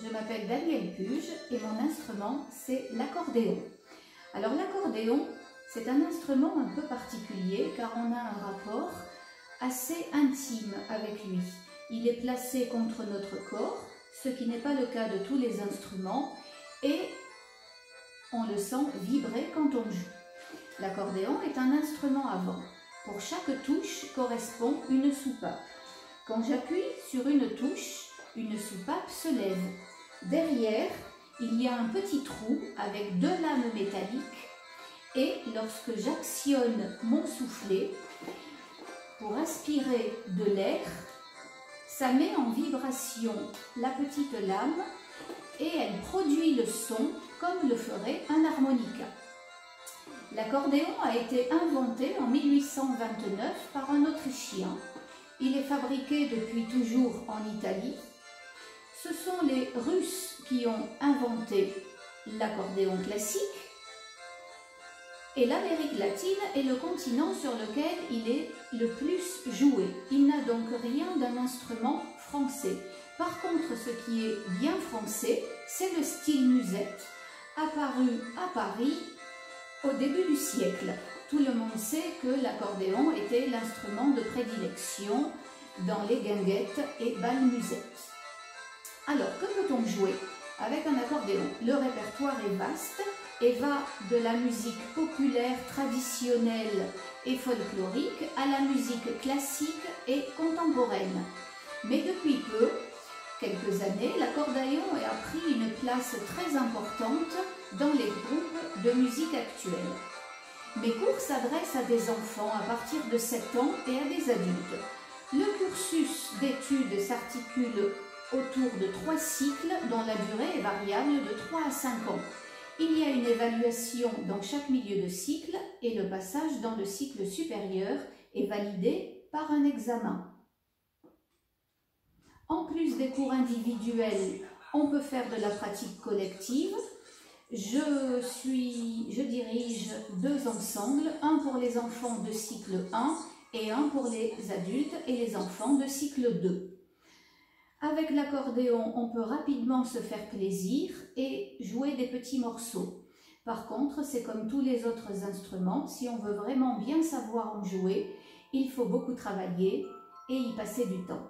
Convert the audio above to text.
je m'appelle Danielle Puge et mon instrument c'est l'accordéon. Alors l'accordéon c'est un instrument un peu particulier car on a un rapport assez intime avec lui. Il est placé contre notre corps, ce qui n'est pas le cas de tous les instruments et on le sent vibrer quand on joue. L'accordéon est un instrument à vent. Pour chaque touche correspond une soupape. Quand j'appuie sur une touche, une soupape se lève. Derrière, il y a un petit trou avec 2 lames métalliques et lorsque j'actionne mon soufflet pour aspirer de l'air, ça met en vibration la petite lame et elle produit le son comme le ferait un harmonica. L'accordéon a été inventé en 1829 par un Autrichien. Il est fabriqué depuis toujours en Italie. Ce sont les Russes qui ont inventé l'accordéon classique et l'Amérique latine est le continent sur lequel il est le plus joué. Il n'a donc rien d'un instrument français. Par contre, ce qui est bien français, c'est le style musette, apparu à Paris au début du siècle. Tout le monde sait que l'accordéon était l'instrument de prédilection dans les guinguettes et bals musettes. Alors, que peut-on jouer avec un accordéon? Le répertoire est vaste et va de la musique populaire, traditionnelle et folklorique à la musique classique et contemporaine. Mais depuis peu, quelques années, l'accordéon a pris une place très importante dans les groupes de musique actuelle. Mes cours s'adressent à des enfants à partir de 7 ans et à des adultes. Le cursus d'études s'articule autour de 3 cycles dont la durée est variable de 3 à 5 ans. Il y a une évaluation dans chaque milieu de cycle et le passage dans le cycle supérieur est validé par un examen. En plus des cours individuels, on peut faire de la pratique collective. Je dirige 2 ensembles, un pour les enfants de cycle 1 et un pour les adultes et les enfants de cycle 2. Avec l'accordéon, on peut rapidement se faire plaisir et jouer des petits morceaux. Par contre, c'est comme tous les autres instruments, si on veut vraiment bien savoir en jouer, il faut beaucoup travailler et y passer du temps.